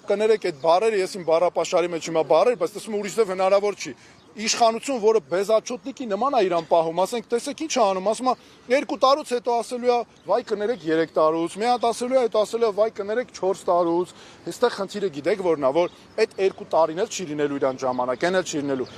կներեք այդ բառերը, ես իմ բառապաշարի մեջ հիմա բառեր, բայց տեսնում ուրիշով հնարավոր չի։ Իշխանություն, որը բեզաչոտնիկի նման է իրան պահում, ասենք, տեսեք ինչ է անում, ասում է 2 տարուց հետո ասելու է, վայ կներեք 3 տարուց, մի հատ ասելու է, հետո ասելու է, վայ կներեք 4 տարուց։ Այստեղ խնդիրը գիտեք որն է, որ այդ 2 տարին էլ չի լինելու իրան ժամանակ, այն էլ չի լինելու։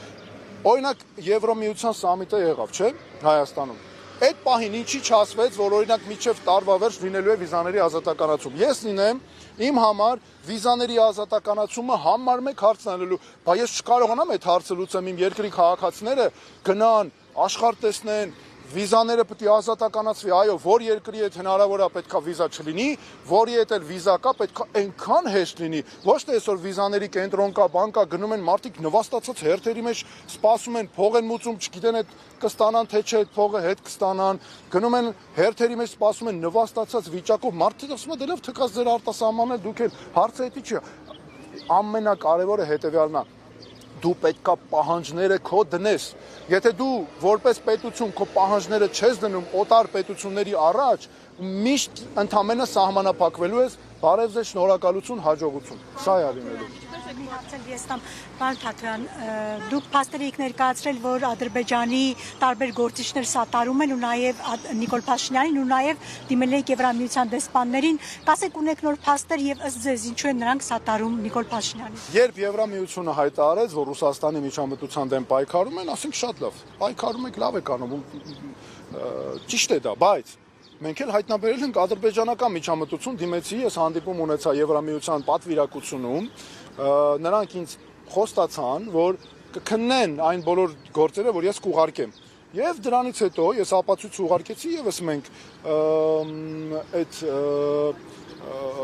Օրինակ Եվրամիության սամիտը եղավ, չէ՞, Հայաստանում։ Այդ պահին ինչի չասվեց, որ օրինակ միջև տարվա վերջ լինելու է վիզաների ազատականացում։ Ես լինեմ իմ համար վիզաների ազատականացումը համար մեկ հարցն անելու, բայց ես չկարողանամ այդ հարցը լուծեմ, իմ երկրի քաղաքացիները գնան, աշխարհ տեսնեն, վիզաները պետք է ազատականացվի, այո, որ երկրի հետ հնարավոր է պետքա վիզա չլինի, որի հետ էլ վիզա կա, պետքա այնքան հեշտ լինի, ոչ թե այսօր վիզաների կենտրոն կա, բան կա, գնում են մարդիկ նվաստացած հերթերի մեջ սպասում են, փող են մուծում, չգիտեն այդ կստանան թե չէ, այդ փողը հետ կստանան, գնում են հերթերի մեջ սպասում են նվաստացած վիճակով, մարդիկ ասում են դելով թքած ձեր արտասահմաններ, դուք էլ հարցը էդի չի, ամենակարևորը հետևյալն է, դու պետքա պահանջները քո դնես։ Եթե դու որպես պետություն քո պահանջները չես դնում օտար պետությունների առաջ, միշտ ընդամենը սահմանափակվելու ես, բարև ձեզ, շնորհակալություն, հաջողություն։ Սա է լինելու։ Պարոն Թաթոյան, դուք փաստերիկ ներկայացրել, որ Ադրբեջանի տարբեր գործիչներ սատարում են ու նաև Նիկոլ Փաշինյանին ու նաև դիմել եք Եվրամիության դեսպաններին, կասեք ունեք նոր փաստեր եւ ըստ ձեզ ինչու են նրանք սատարում Նիկոլ Փաշինյանին։ Երբ Եվրամիությունը հայտարարեց, որ Ռուսաստանի միջամտության դեմ պայքարում են, ասենք շատ լավ, պայքարում եք, լավ եք անում, ճիշտ է դա, բայց մենք էլ հայտնաբերել ենք ադրբեջանական միջամտություն, դիմեցի, ես հանդիպում ունեցա Եվրամիության պատվիրակությունում, նրանք ինձ խոստացան, որ կքննեն այն բոլոր գործերը, որ ես կուղարկեմ։ Եվ դրանից հետո ես ապացույց ուղարկեցի եւս մենք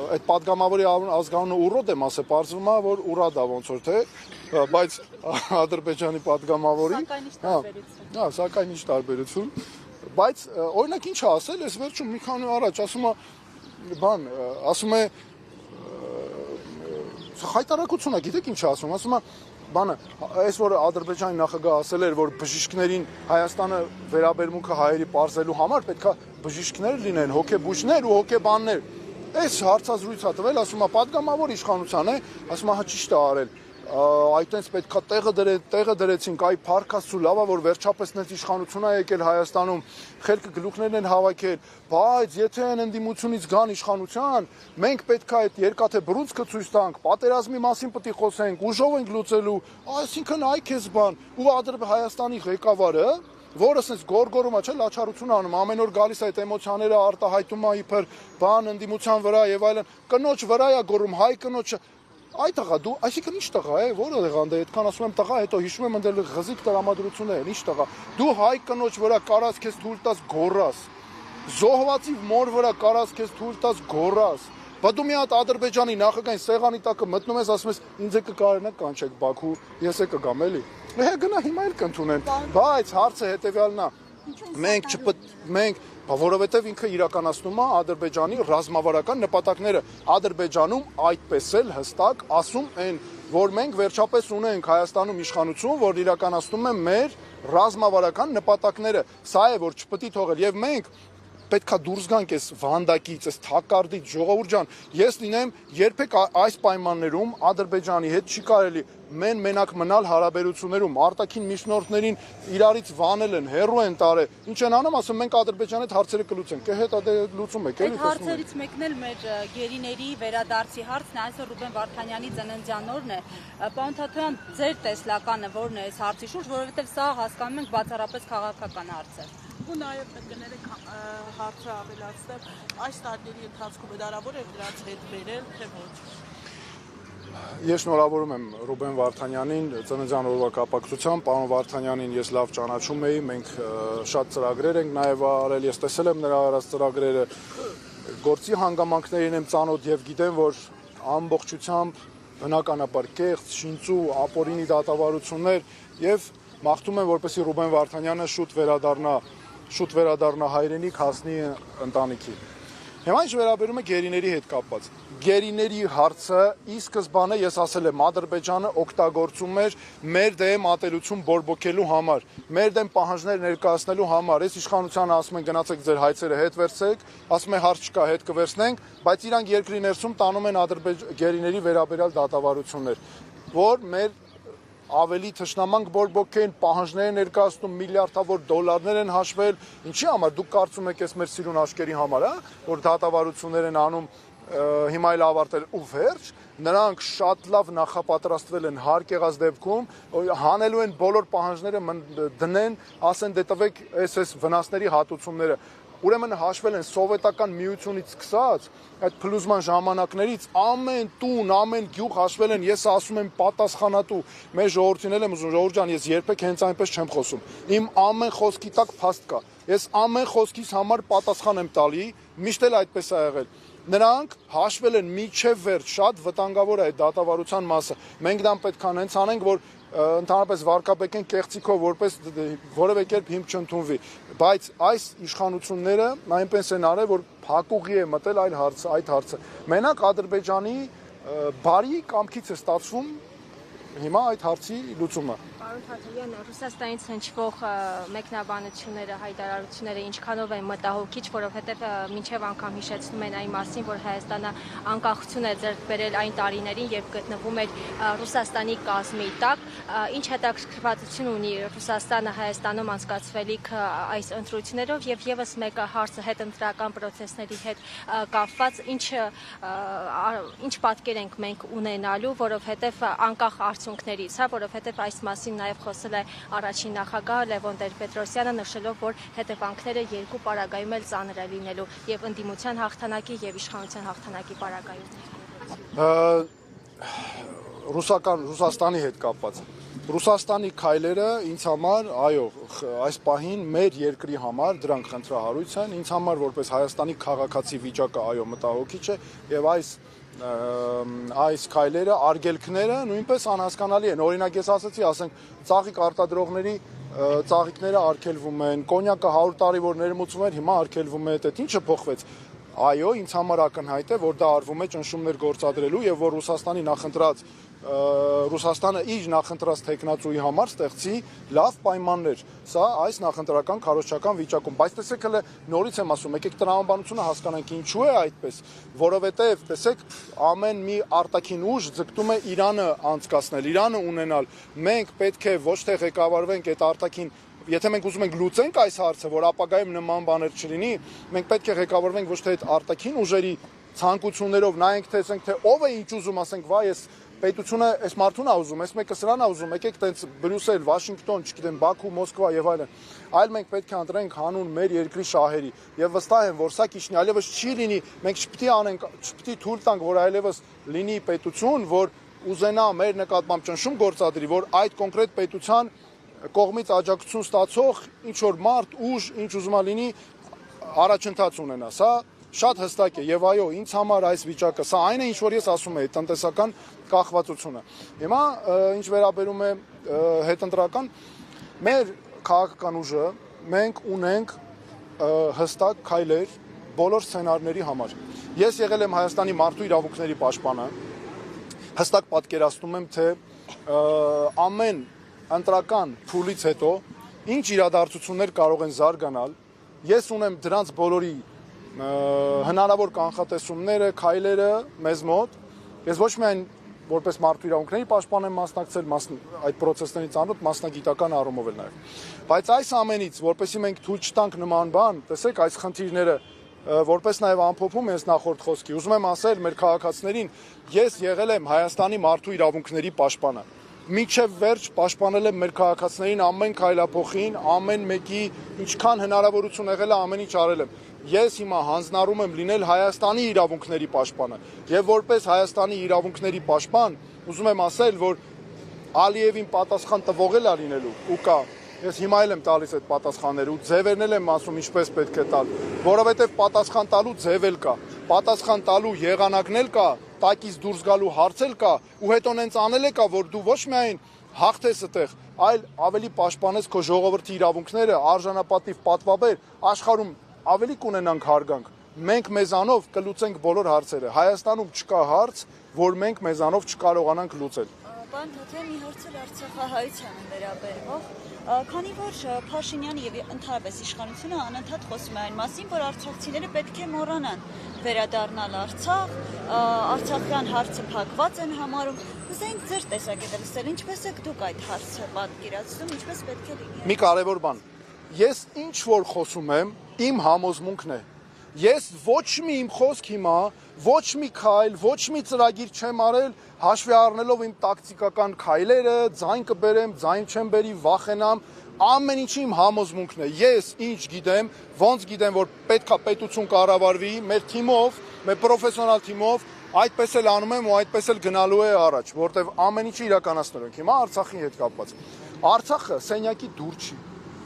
այդ падգամավորի ազգանունը Ուրոդ եմ ասել, պարզվում է, որ Ուրադա ոնց որ թե, բայց Ադրբեջանի падգամավորի, հա, սակայն ինչ տարբերություն, բայց օրինակ ինչ ասել, ես վերջում մի քանի առաջ ասում է բան, ասում է հայտարարությունն է, գիտեք ինչ ասում, ասում է բանը, այս որ Ադրբեջանի նախագահը ասել էր, որ բժիշկներին Հայաստանը վերաբերմունքը հայերի պարզելու համար պետք է բժիշկներ լինեն, հոգեբույժներ ու հոգեբաններ։ Այս հարցազրույցը տվել, ասում է падգամավոր իշխանության է, ասում է հա ճիշտ է արել, այդտենց պետքա տեղը դրեցինք, այ փառքաստու լավ է, որ վերջապես նենց իշխանություն է եկել Հայաստանում, խելքը գլուխներն են հավաքել, բայց եթե այն ընդդիմությունից գան իշխանության, մենք պետքա այդ երկաթե բռունցքը ցույց տանք, պատերազմի մասին պետք է խոսենք, ուժով ենք լուծելու, այսինքն այ քեզ բան, ու Հայաստանի ղեկավարը, որը ասես գորգորում է, չէ, լաչարություն անում, ամեն օր գալիս է այդ էմոցիաները արտահայտում է իբր բան ընդդիմության վրա եւ այլն, կնոջ վրա է գոռում, հայ կնոջը Այ տղա դու, այսինքն ինչ տղա է, որը եղանդ է, այդքան ասում եմ տղա, հետո հիշում եմ ընդել ղզիկ տրամադրություններ են, ինչ տղա։ Դու հայ կնոջ վրա կարած քեզ թույլ տաս գոռաս։ Զոհվածի մոր վրա կարած քեզ թույլ տաս գոռաս։ Բա դու մի հատ Ադրբեջանի նախագահային սեղանի տակը մտնում ես, ասում ես ինձ է կկարենա կանչեք Բաքու, ես է կգամ էլի։ Գնա հիմա էլ կընդունեն, բայց հարցը հետեւյալն է։ Մենք որովհետև ինքը իրականացնում է Ադրբեջանի ռազմավարական նպատակները։ Ադրբեջանում այդպես էլ հստակ ասում են, որ մենք վերջապես ունենք Հայաստանում իշխանություն, որ իրականացնում է մեր ռազմավարական նպատակները։ Սա է, որ չպետք է թողել եւ մենք պետքա դուրս գանք այս վանդակից, այս թակարդից, ժողովուրդ ջան, ես լինեմ երբեք այս պայմաններում Ադրբեջանի հետ չի կարելի մենակ մնալ հարաբերություններում, արտաքին միջնորդներին իրարից վանել են, հեռու են տարել։ Ինչ են անում, ասում մենք Ադրբեջանի հետ հարցերը կլուծենք։ Հետո դե լուծում եք, էլի Այդ հարցերից մեկն էլ մեր գերիների վերադարձի հարցն է, այսօր Ռուբեն Վարդանյանի ծննդյան օրն է։ Պարոն Թաթոյան, ձեր տեսլականը ո՞րն է այս հարցի շուրջ, որովհետև սա հասկանում ենք բացառապես քաղաքական հարց է։ ու նաև պետք է ներեք հարցը ավելացնել այս տարիների ընթացքում հնարավոր է դրանց հետ բերել թե ոչ։ Ես շնորհավորում եմ Ռուբեն Վարդանյանին ծննդյան օրվա կապակցությամբ, պարոն Վարդանյանին ես լավ ճանաչում եի, մենք շատ ծրագրեր ենք նաև արել, ես տեսել եմ նրա արած ծրագրերը, գործի հանգամանքներին եմ ծանոթ եւ գիտեմ, որ ամբողջությամբ բնականաբար կեղծ, շինծու, ապօրինի դատավարություններ եւ մաղթում եմ, որպեսզի Ռուբեն Վարդանյանը շուտ վերադառնա հայրենիք, հասնի ընտանիքի։ Հիմա ինչ վերաբերում է գերիների հետ կապված։ Գերիների հարցը ի սկզբանե ես ասել եմ Ադրբեջանը օգտագործում էր մեր դեմ ատելություն բորբոքելու համար, մեր դեմ պահանջներ ներկայացնելու համար։ Այս իշխանությանը ասում են գնացեք ձեր հայցերը հետ վերցեք, ասում են հարց չկա, հետ կվերցնենք, բայց իրանք երկրի ներսում տանում են գերիների վերաբերյալ դատավարություններ, որ մեր ավելի թշնամանք բորբոքեն, պահանջներ ներկայացնում, միլիարդավոր դոլարներ են հաշվել, ինչի համար դուք կարծում եք այս մեր սիրուն աշկերի համար, որ դատավարություններ են անում, հիմա էլ ավարտել ու վերջ, նրանք շատ լավ նախապատրաստվել են հարկ եղած դեպքում, հանելու են բոլոր պահանջները դնեն, ասեն դե տվեք այս վնասների հատուցումները։ Ուրեմն հաշվել են սովետական միությունից սկսած, այդ փլուզման ժամանակներից ամեն տուն, ամեն գյուղ հաշվել են, ես ասում եմ պատասխանատու, մեր ժողովրդին եմ ուզում, ժողովուրդ ջան, ես երբեք հենց այնպես չեմ խոսում։ Իմ ամեն խոսքի տակ փաստ կա։ Ես ամեն խոսքիս համար պատասխան եմ տալի, միշտ էլ այդպես ա եղել։ Նրանք հաշվել են միջև վերջ, շատ վտանգավոր է այդ դատավարության մասը։ Մենք դա պետք է հենց անենք, որ ընդհանրապես վարկաբեկեն կեղծիքով, որպես որևէ կերպ հիմք չընդունվի, բայց այս իշխանությունները այնպես են արել, որ փակուղի է մտել այդ հարցը։ Մենակ Ադրբեջանի բարի կամքից է ստացվում հիմա այդ հարցի լուծումը։ Պարոն Թաթոյան, Ռուսաստանից հնչվող մեկնաբանությունները, հայտարարությունները ինչքանով են մտահոգիչ, որովհետև մինչև անգամ հիշեցնում են այն մասին, որ Հայաստանը անկախություն է ձեռք բերել այն տարիներին, երբ գտնվում էր Ռուսաստանի կազմի տակ, ինչ հետաքրքրվածություն ունի Ռուսաստանը Հայաստանում անցկացվելիք այս ընտրություններով եւ եւս մեկ հարցը հետընտրական process-ների հետ կապված, ինչ պատկեր ենք մենք ունենալու, որովհետև անկախ արդյունքներից, որովհետև այս մասին նաև խոսել է առաջին նախագահ Լևոն Տեր-Պետրոսյանը, նշելով, որ հետևանքները երկու պարագայում էլ ծանր է լինելու եւ ընդդիմության հաղթանակի եւ իշխանության հաղթանակի պարագայում։ Ռուսաստանի հետ կապված։ Ռուսաստանի քայլերը ինձ համար, այո, այս պահին մեր երկրի համար դրանք խնդրահարույց են, ինձ համար որպես Հայաստանի քաղաքացի վիճակը այո մտահոգիչ է եւ այս քայլերը, արգելքները նույնպես անհասկանալի են։ Օրինակ ես ասացի, ասենք, ծաղիկ արտադրողների ծաղիկները արգելվում են, կոնյակը 100 տարի որ ներմուծվում էր, հիմա արգելվում է, դա ինչը փոխվեց։ Այո, ինձ համար ակնհայտ է, որ դա արվում է ճնշումներ գործադրելու եւ որ Ռուսաստանը իր նախընտրած տեխնացուի համար ստեղծի լավ պայմաններ։ Սա այս նախընտրական քարոզչական վիճակում, բայց տեսեք հələ նորից եմ ասում, եկեք տրամաբանությունը հասկանանք ինչու է այդպես, որովհետեւ տեսեք ամեն մի արտաքին ուժ ձգտում է Իրանը անցկացնել, Իրանը ունենալ։ Մենք պետք է ոչ թե ղեկավարվենք այդ արտաքին Եթե մենք ուզում ենք լուծենք այս հարցը, որ ապագայում նման բաներ չլինի, մենք պետք է ղեկավարվենք ոչ թե այդ արտաքին ուժերի ցանկություններով, նայենք թե ասենք թե ով է ինչ ուզում, ասենք վայ ես պետությունը այս մարդուն է ուզում, այս մեկը սրան է ուզում, եկեք տենց Բրյուսել, Վաշինգտոն, չգիտեմ, Բաքու, Մոսկվա եւ այլն։ Այլ մենք պետք է ընտրենք հանուն մեր երկրի շահերի եւ վստահ եմ, որ սա քիչնի այլևս չի լինի, մենք չպիտի թույլ տանք, որ այլևս լինի պետություն, որ ուզենա մեր նկատմամբ ճնշում գործադրի, որ այդ կոնկրետ պետության կողմից աջակցություն ստացող ինչ որ մարդ, ուժ, ինչ ուզում է լինի, առաջընթաց ունենա։ Սա շատ հստակ է եւ այո, ինձ համար այս վիճակը, սա այն է, ինչ որ ես ասում եմ, տնտեսական կախվածությունը։ Հիմա ինչ վերաբերում է հետընտրական, մեր քաղաքական ուժը մենք ունենք հստակ քայլեր բոլոր սցենարների համար։ Ես եղել եմ Հայաստանի մարդու իրավունքների պաշտպանը, հստակ պատկերացնում եմ, թե ամեն ընտրական փուլից հետո ինչ իրադարձություններ կարող են զարգանալ Ես ունեմ դրանց բոլորի հնարավոր կանխատեսումները, քայլերը մեզ մոտ։ Ես ոչ միայն որպես մարդու իրավունքների պաշտպան եմ մասնակցել այդ process-ների ծանոթ մասնագիտական առումով էլ նաև։ Բայց այս ամենից, որպեսզի մենք թույլ չտանք նման բան, տեսեք, այս խնդիրները որպես նաև ամփոփում ես նախորդ խոսքի, ուզում եմ ասել մեր քաղաքացիներին, ես եղել եմ Հայաստանի մարդու իրավունքների պաշտպանը։ Մինչև վերջ պաշտպանել եմ մեր քաղաքացիներին ամեն քայլափոխին, ամեն մեկի ինչքան հնարավորություն եղել է ամեն ինչ արել եմ։ Ես հիմա հանձնառում եմ լինել Հայաստանի իրավունքների պաշտպանը եւ որպես Հայաստանի իրավունքների պաշտպան ուզում եմ ասել, որ Ալիևին պատասխան տվող էլ լինելու ու կա։ Ես հիմա էլ եմ տալիս այդ պատասխանները ու ձևերն էլ եմ ասում ինչպես պետք է տալ, որովհետեւ պատասխան տալու ձև էլ կա, պատասխան տալու եղանակն էլ կա, տակից դուրս գալու հարց էլ կա ու հետո նենց անել է կա, որ դու ոչ միայն հաղթես այդտեղ, այլ ավելի պաշտպանես քո ժողովրդի իրավունքները, արժանապատիվ պատվաբեր, աշխարհում ավելի կունենանք հարգանք։ Մենք մեզանով կլուծենք բոլոր հարցերը։ Հայաստանում չկա հարց, որ մենք մեզանով չկարողանանք լուծել։ Պարոն Թաթյան, մի հարց էլ Արցախահայությանը վերաբերվող, քանի որ Փաշինյանը եւ ընդհանրապես իշխանությունը անընդհատ խոսում է այն մասին, որ արցախցիները պետք է մոռանան վերադառնալ Արցախ, արցախյան հարցը փակված են համարում։ Ուզենք ձեր տեսակետը լսել, ինչպես եք դուք այդ հարցը պատկերացնում, ինչպես պետք է լինի։ Մի կարևոր բան։ Ես ինչ որ խոսում եմ, իմ համոզմունքն է։ Ես ոչ մի իմ խոսք հիմա, ոչ մի քայլ, ոչ մի ծրագիր չեմ արել, հաշվի առնելով իմ տակտիկական քայլերը, ձայն կբերեմ, ձայն չեմ բերի, վախենամ, ամեն ինչի իմ համոզմունքն է։ Ես ինչ գիտեմ, ոնց գիտեմ, որ պետքա պետություն կառավարվի մեր թիմով, մեր պրոֆեսիոնալ թիմով, այդպես էլ անում եմ ու այդպես էլ գնալու է առաջ, որտեվ ամեն ինչը իրականացնելու ենք։ Հիմա Արցախի հետ կապված։ Արցախը սենյակի դուր չի։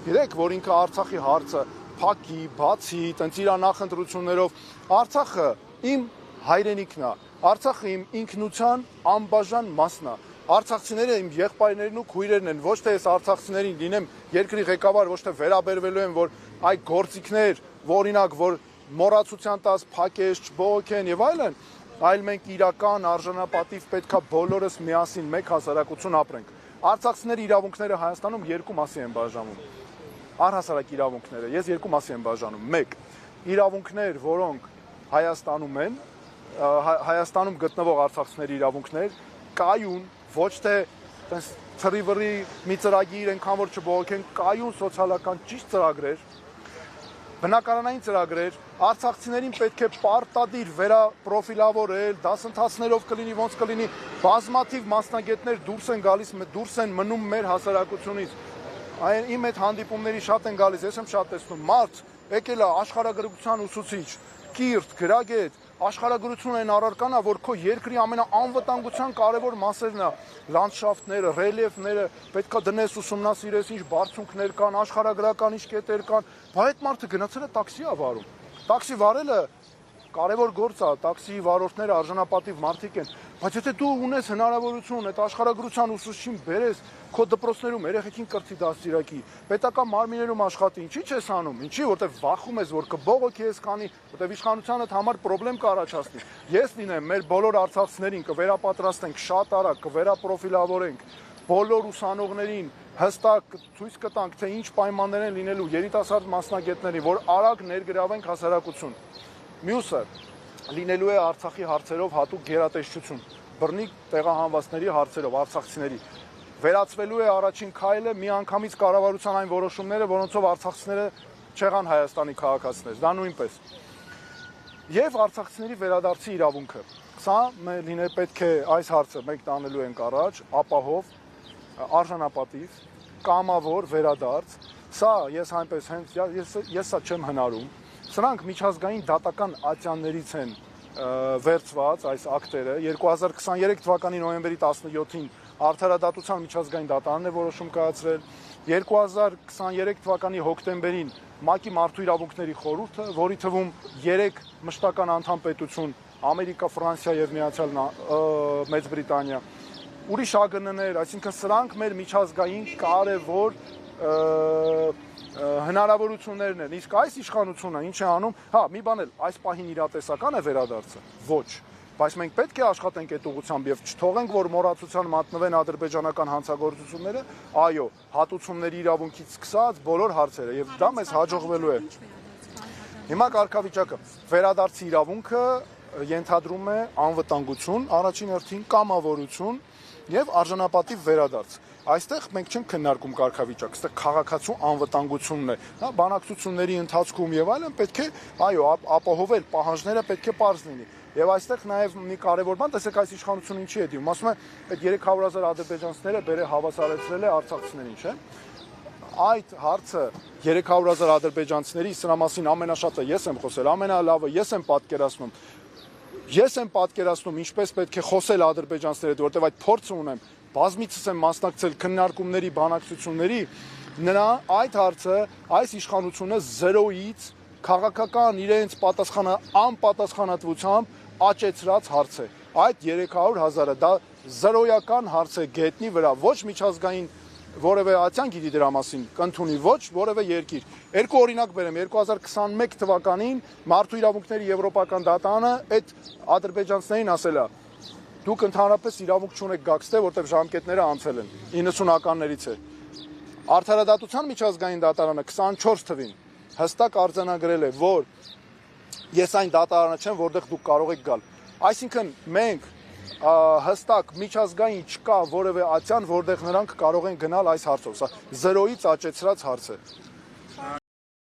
Գիտեք, որ ինքը Արցախի հարցը փակի, բացի, տենց իր նախընտրություններով Արցախը իմ հայրենիքն է, Արցախը իմ ինքնության անբաժան մասն է։ Արցախցիները իմ եղբայրներն ու քույրերն են, ոչ թե ես արցախցիներին լինեմ երկրի ղեկավար, ոչ թե վերաբերվելու եմ, որ այ գործիքներ, օրինակ, որ մոռացության տաս, փակես, չբողոքեն եւ այլն, այլ մենք իրական արժանապատիվ պետքա բոլորս միասին մեկ հասարակություն ապրենք։ Արցախցիների իրավունքները Հայաստանում երկու մասի են բաժանվում։ Առհասարակ իրավունքները, ես երկու մասի եմ բաժանում։ Մեկ, իրավունքներ, որոնք Հայաստանում են, Հայաստանում գտնվող արցախցիների իրավունքներ, կայուն, ոչ թե թրիվրի մի ծրագիր այնքան որ չբողոքեն, կայուն սոցիալական ճիշտ ծրագրեր, բնակարանային ծրագրեր, արցախցիներին պետք է պարտադիր վերապրոֆիլավորել, դասընթացներով կլինի, ոնց կլինի, բազմաթիվ մասնագետներ դուրս են գալիս, դուրս են մնում մեր հասարակությունից։ Իմ այդ հանդիպումների շատ են գալիս, ես եմ շատ տեսնում, մարդ եկել է աշխարհագրության ուսուցիչ, կիրթ, գրագետ, աշխարհագրություն այն առարկանա, որ քո երկրի ամենաանվտանգության կարևոր մասերն է, լանդշաֆտները, ռելիեֆները, պետքա դնես ուսումնասիրես, ինչ բարձունքներ կան, աշխարհագրական ինչ կետեր կան, բայց այդ մարդը գնացել է տաքսի է վարում։ Տաքսի վարելը կարևոր գործ է, տաքսի վարորդները արժանապատիվ մարդիկ են, բայց եթե դու ունես հնարավորություն այդ աշխարհագրության ուսուցչին բերես քո դպրոցներում երեխեքին կրթի դաստիարակի, պետական մարմիններում աշխատի, ինչի՞ չես անում, ինչի, որտեվ վախում ես, որ կբողոքի ես կանի, որտեվ իշխանությանդ համար խնդրեմ կառաջացնի։ Ես լինեմ, մեր բոլոր արցախցիներին կվերապատրաստենք շատ արագ, կվերապրոֆիլավորենք, բոլոր ուսանողներին հստակ ցույց կտանք, թե ինչ պայմաններ են լինելու երիտասարդ մասնագետների, որ արագ ներգրավենք հասարակություն։ Մյուսը լինելու է Արցախի հարցերով հատուկ գերատեսչություն, բռնի տեղահանվածների հարցերով, արցախցիների։ Վերացվելու է առաջին քայլը միանգամից կառավարության այն որոշումները, որոնցով արցախցիները չեղան Հայաստանի քաղաքացիներ, դա նույնպես։ Եվ արցախցիների վերադարձի իրավունքը։ Սա պետք է այս հարցը մենք տանելու ենք առաջ, ապահով, արժանապատիվ, կամավոր վերադարձ։ Սա ես այնպես ես սա չեմ հնարում։ Սրանք միջազգային դատական ատյաններից են վերցված այս ակտերը 2023 թվականի նոյեմբերի 17-ին Արդարադատության միջազգային դատարանն է որոշում կայացրել 2023 թվականի հոկտեմբերին ՄԱԿ-ի մարդու իրավունքների խորհուրդը, որի թվում 3 մշտական անդամ պետություն Ամերիկա, Ֆրանսիա եւ Մեծ Բրիտանիա, ուրիշ ԱԳՆ-ներ, այսինքն սրանք մեր միջազգային կարևոր հնարավորություններն են։ Իսկ այս իշխանությունը ինչ է անում, մի բան էլ, այս պահին իրատեսական է վերադարձը, ոչ, բայց մենք պետք է աշխատենք այդ ուղղությամբ եւ չթողենք, որ մոռացության մատնվեն ադրբեջանական հանցագործությունները, այո, հատուցումների իրավունքից սկսած բոլոր հարցերը եւ դա մեզ հաջողվելու է։ Հիմա կարգավիճակը վերադարձի իրավունքը ենթադրում է անվտանգություն, առաջին հերթին կամավորություն եւ արժանապատիվ վերադարձ։ Այստեղ մենք չենք քննարկում կարգավիճակ, այստեղ քաղաքացու անվտանգությունն է։ Դա բանակցությունների ընթացքում եւ այլն պետք է, այո, ապահովել պահանջները պետք է པարզ լինի։ Եվ այստեղ նաեւ մի կարեւոր բան, տեսեք այս իշխանությունը ինչի է դիմում, ասում է այդ 300,000 ադրբեջանցիները բերե հավասարեցրել է արցախցիներին, չէ՞։ Այդ հարցը 300,000 ադրբեջանցիների սրա մասին ամենաշատը ես եմ խոսել, ամենալավը ես եմ պատկերացնում։ Ես եմ պատկերացնում ինչպես պետք է խոսել ադրբեջանցիների հետ, որտեղ այդ փորձը ունեմ, բազմիցս եմ մասնակցել քննարկումների, բանակցությունների, նրա այդ հարցը, այս իշխանությունը 0-ից քաղաքական իրենց անպատասխանատվությամբ աճեցրած հարց է։ Այդ 300,000-ը դա զրոյական հարց է գետնի վրա, ոչ միջազգային որևէ ացյան գիտի դրա մասին, կընդունի ոչ որևէ երկիր։ Երկու օրինակ բերեմ, 2021 թվականին Մարդու իրավունքների եվրոպական դատարանը այդ ադրբեջանցիներին ասել է. դուք ընդհանրապես իրավունք չունեք գաքստե, որտեղ ժամկետները անցել են 90-ականներից է։ Արդարադատության միջազգային դատարանը 24 թվին հստակ արձանագրել է, որ ես այն դատարանը չեմ, որտեղ դուք կարող եք գալ։ Այսինքն մենք հստակ միջազգային չկա որևէ ացյան, որտեղ նրանք կարող են գնալ այս հարցով։ Սա 0-ից աճեցրած հարց է։